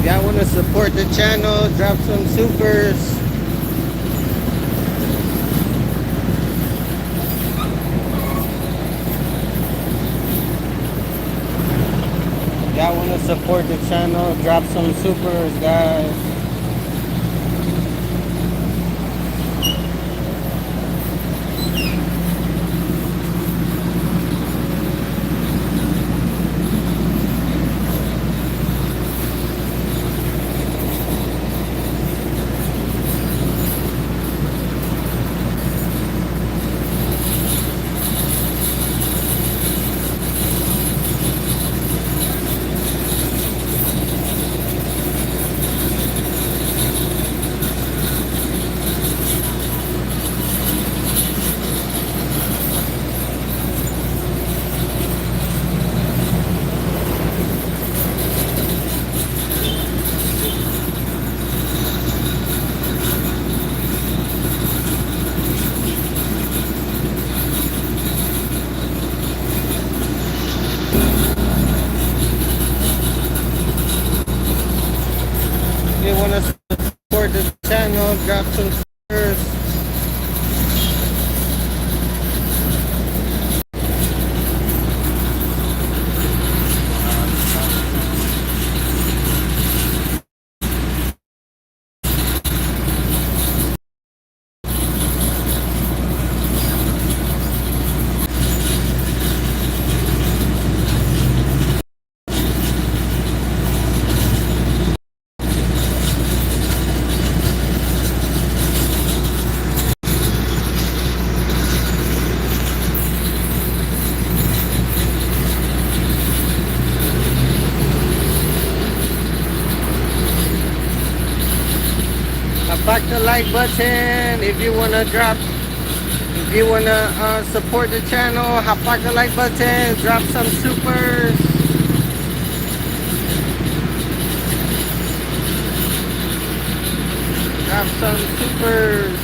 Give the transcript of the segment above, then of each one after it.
Y'all want to support the channel, drop some supers. Y'all want to support the channel, drop some supers, guys. If you want to support the channel, drop some supers. Back the like button if you wanna support the channel. Back the like button, drop some supers. Drop some supers.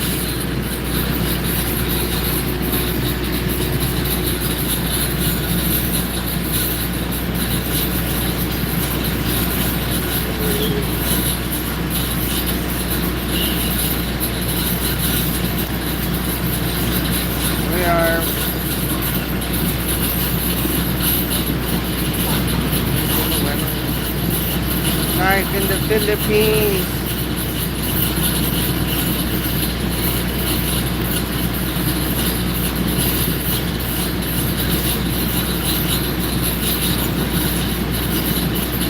We are live in the Philippines.